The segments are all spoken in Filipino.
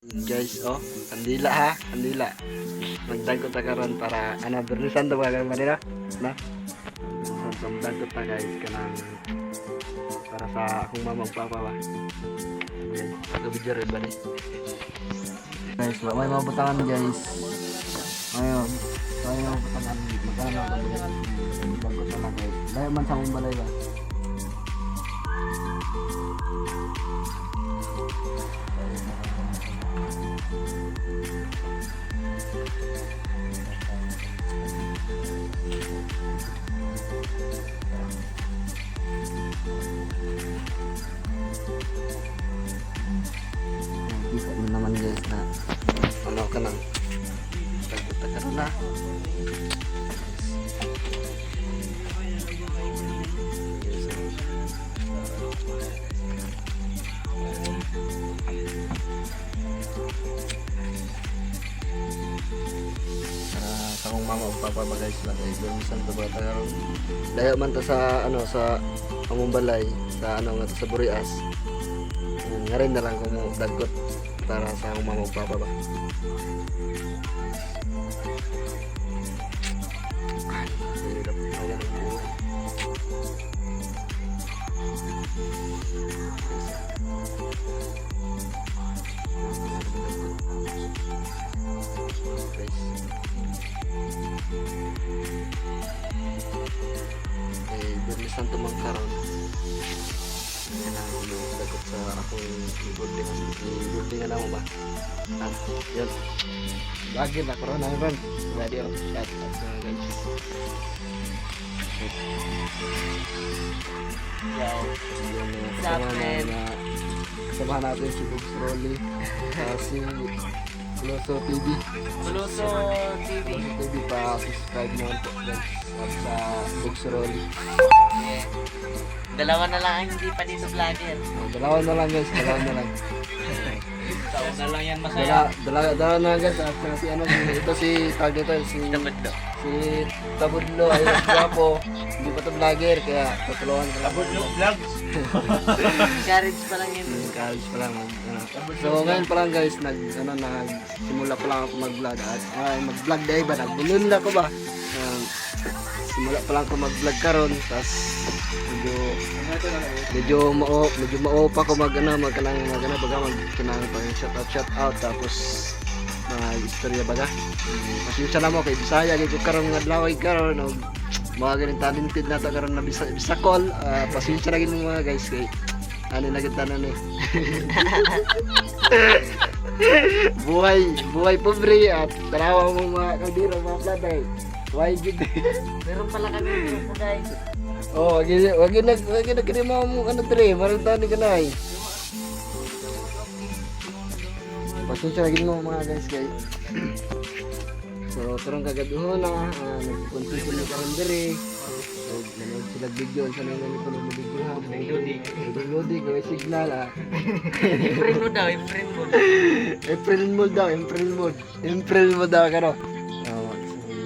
Guys, oh, kandila ha, kandila. Magdagot ta karon para berlisan to ba kanila? Na. So, magdagot ta guys kanang para sa akong mama ug papa ba. Okay, ito video rin ba ni? Guys, may mabutangan guys. Ayun. May mabutangan. Magkano ba? Magdagot ta lang guys. Dahil man sa akong balay ba. Kita mo naman guys na ano ka lang tagputa ka na sa akong mama o papa ba guys lang guys minsan to ba tayo layo man to sa ano sa among balay sa ano nga to sa Burias nga rin na lang kung dagot para sa akong mama o papa ba. Ay, hirap na yan ang buhay. Guys. Berlisan to mang karon. Yan ang dagot sa akong building na mo ba? Yun. Lagi na corona ron. Ready on shot at guys. Kasama natin si Bugs Rolly, si Kuloso TV. Kuloso TV. Kuloso TV pa subscribe naman po guys at sa Bugs Rolly. Yeah. Dalawa na lang ang hindi pa dito vlogger. Dalawa na lang guys, dalawa na lang. Taon na lang yan masaya. Dalawa na guys at si ano ito si tag nito si Tabudlo. si Tabudlo ay gwapo. Hindi pa to vlogger kaya tutulungan ko lang. Tabudlo vlogs. Courage pa lang yun. College pa lang. So ngayon pa lang guys nagsimula pa lang ako mag-vlog at mag-vlog dahil ba nagbulun ko ba. Simula pa lang ako mag-vlog karon tas medyo mao pa ko magkanang baga magkanang pa shout out tapos istorya baga. Pasensya na mo kay Bisaya gyud ko karon nga adlaw karon og mga ganing talented na ta karon na Bisakol. Pasensya na gyud mga guys kay ano na gid tanan eh. buhay pobre at tarawa mo mga kadiro mga pladay. Why gid? Meron pala kami grupo guys. Oh, wag na kini mo ano dire, marang tani kanay. Pasensya lagi mo mga guys kay. So, turong kagaduhon na nagpunta sila karon dire. Nanood sila video sa nang ganito na video ha. Lodi ko signal ah. April mo daw, April mo. April mo daw kano. Oh,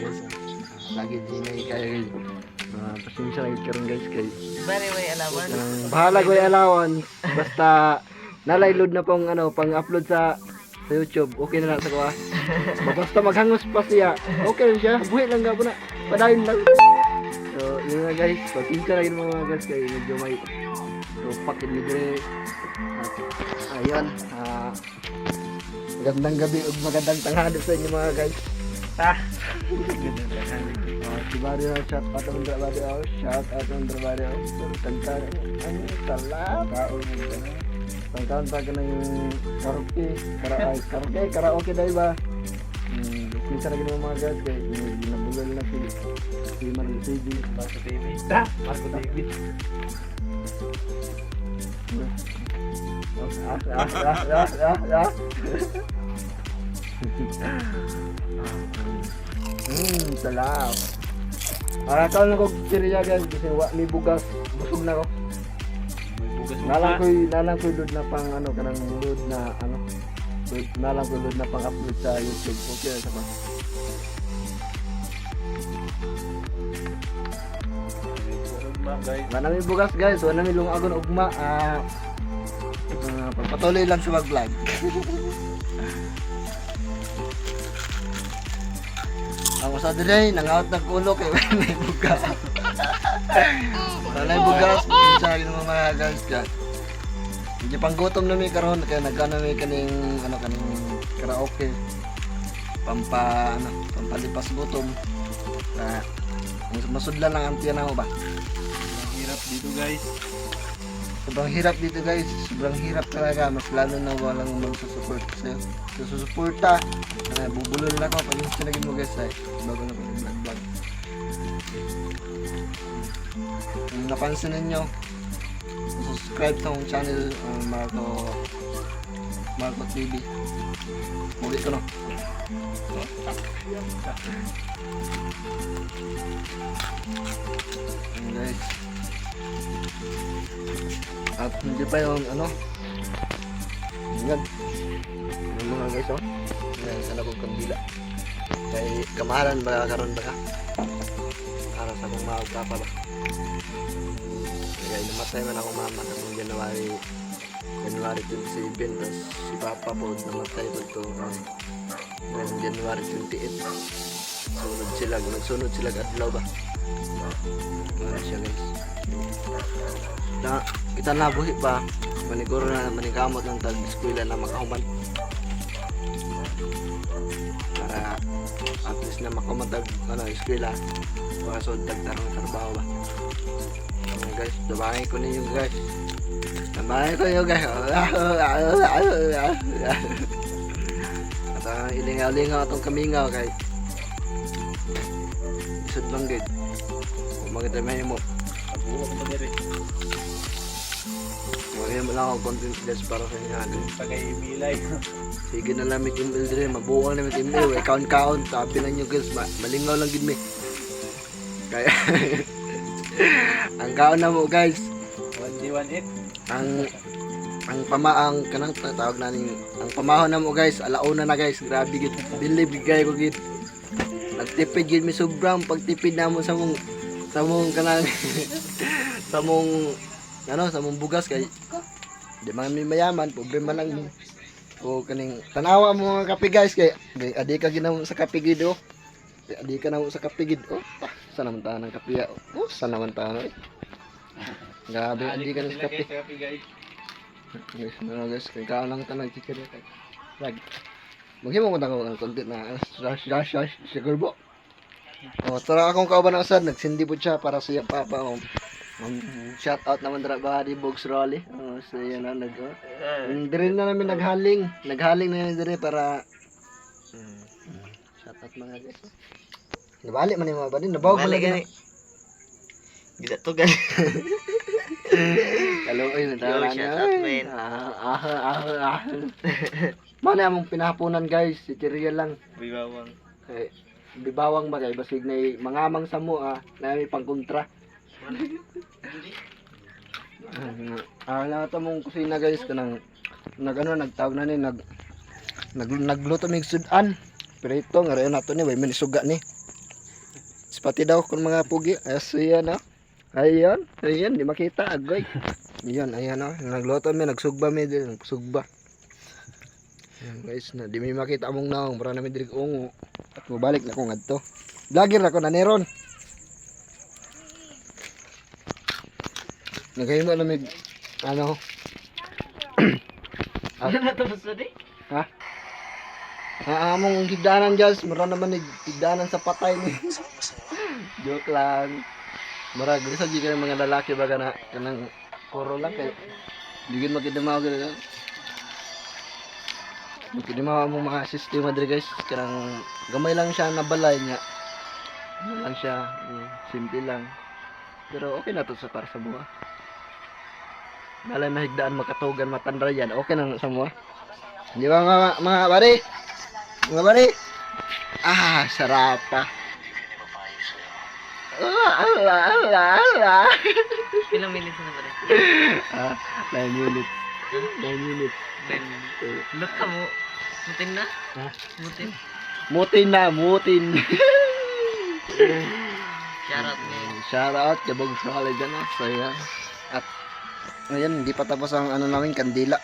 guys. Lagi din ay kaya guys. Pasensya lagi karon guys kay. Very way alawan. Bahala ko alawan basta nalaylod na pong pang-upload sa YouTube. Okay na lang sa kuha. Basta maghangos pa siya. Okay lang siya. Buhay lang nga po na. Padayon lang. So, yun na guys. Pasensya lagi mga guys kay medyo may pakit ni dire. Ayun. Magandang gabi ug magandang tanghali sa inyo mga guys. Si Mario shout out on the Mario shout out on the Mario tangka ano salat tangkan pa kanang karaoke dai ba kita lagi mga guys kay ginabugal na si Mario TV Marco TV salam. Para taon na ko siriya guys kasi may bugas busog na ko. Nalang ko load na pang kanang load na nalang ko load na pang upload sa YouTube. Okay sa pa. Wala may bugas guys, wala may lungagon ugma. Pagpatuloy lang sa mag-vlog. sa dire, nangaot ng kulo kay wala bugas. Wala bugas, sa akin mga guys ka. Hindi pang gutom na mi karon kaya nagkana mi kaning ano kaning karaoke. Pampalipas gutom. Masudlan lang ang tiyan mo ba? Ang hirap dito guys. Sobrang hirap dito guys. Sobrang hirap talaga. Mas lalo na walang magsusupport sa'yo. Susuporta. Bubulol na ako. Pag yung sinagin mo guys ay bago na pag-vlog. Kung napansin ninyo, subscribe sa akong channel Marco TV. Muli ko no. Ayan guys. At hindi pa yung ano. Yan. Yung mga guys oh. Yan sa labog kandila. Kay kamahalan ba karon ba ka? Para sa kong maagpapa ba. Kaya namatay man akong mama sa January 27, tas si Papa po namatay po ito ngayong January 28. Nagsunod sila adlaw ba? Ano siya guys. Kita nabuhi pa, maniguro na manigamot ng tag-eskwela na makahuman. Para at least na makamatag eskwela. Para so dagdarang trabaho ba. Guys, dabahin ko ninyo guys. Dabahin ko ninyo guys. At ilingaw-lingaw itong kamingaw guys. Isod lang guys. Kung magdamay mo. Buwag mo na rin. Magdamay mo lang ako content guys para sa inyo. Pagay-bilay. Sige na lang may email din. Mabuong na may email. Account. Sabi lang nyo guys. Malingaw lang gid me. Kaya ang kaon na mo guys. 1G18. Ang pamaang kanang tawag naning ang pamahon na mo guys. Alauna na guys. Grabe gid. Believe gid ko gid. Nagtipid gid mi sobrang pagtipid namo sa mong kanang sa mong bugas kay di man mi mayaman, problema lang mi. O kaning tanawa mo mga kape guys kay adi ka ginamo sa kape gid oh. Adi ka namo sa kape gid oh. Sa naman tahan ng kape ya. Oh, sa naman tahan eh. Grabe, adi ka na sa kape. Guys. Guys, ano guys, kay kaon lang tanang chicken kay. Lag. Maghimo mo tako ng content na sugar bo. Oh, tara akong kauban ng sad, nagsindi po siya para sa iya papa. Shout out naman dra ba di Bogs Rolly. Oh, so yan na dire na namin naghaling na namin dire para shout out mga guys. Nabali man ni mga badin, nabawag man lagi. Gila to gan. Kaloy na tara Yo, shout out, man. Mano among pinahaponan guys, si Tiriel lang. Bibawang. Eh, bibawang ba kay basig na mangamang sa mo na may pangkontra. Na ito mong kusina guys kanang nagtawag na ni nagluto mig sudan. Pero ito nga rin nato ni way manisuga ni. Pati daw kung mga pugi. Ayan na. Ayan. Di makita. Agoy. Ayan. Nagluto mi. Nagsugba mi. Nagsugba. Ayan guys. Di mi makita mong naong. Para namin dirig ungo. At mabalik na kong adto. Vlogger ako na neron. Nagaymo na may ano. Ano na to basta di? Ha? Among higdanan guys. Mura naman higdanan sa patay ni. Joke lang. Marag sa jika mga lalaki baga na kanang koro lang kay digid magidamaw gid. Magidamaw mo mga sistema diri guys kanang gamay lang siya na balay niya. Ano lang siya, simple lang. Pero okay na to sa para sa buha. Balay mahigdaan makatugan matandrayan. Okay na sa buha. Di ba mga bari? Mga bari? Sarap pa. Ilang minutes na ba rin? 9 minutes. 9 minutes. 10 minutes. Look ka mo. Mutin na? Ha? Mutin. Mutin. Shoutout ngayon. Shoutout kay Bogs Rolly dyan So yan. At ngayon, hindi pa tapos ang ano namin, kandila.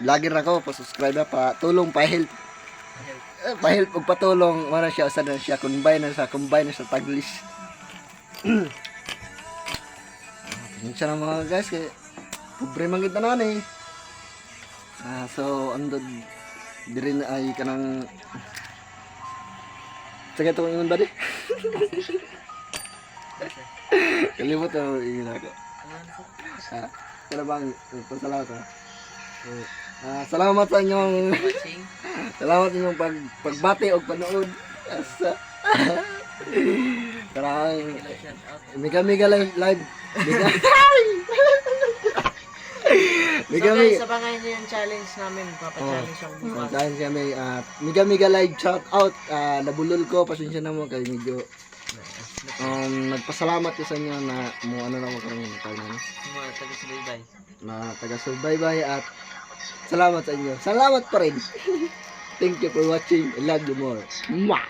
Vlogger ako, pa-subscribe na, pa tulong, pa-help. Pahilp og patulong wala siya usa na siya combine na sa taglis. Pasensya na mga guys kay pobre man kita na ni. So andod diri na ay kanang sige to ingon ba di? Kalimot na ingon ako. Kaya bang pasalamat ha? Salamat sa inyong Watching. salamat sa inyong pagbati o panood. Asa. Karang Shout out. mega live. So guys, abangan nyo yung challenge namin. Papa-challenge ako bukas. Dahil kami mega live shout out. Nabulol ko, pasensya na mo kay medyo nagpasalamat ko sa inyo na mo ano na mo karang tayo na Mga taga-subaybay. na taga-subaybay at salamat sa inyo. Salamat pa rin. Thank you for watching. I love you more. Mwah!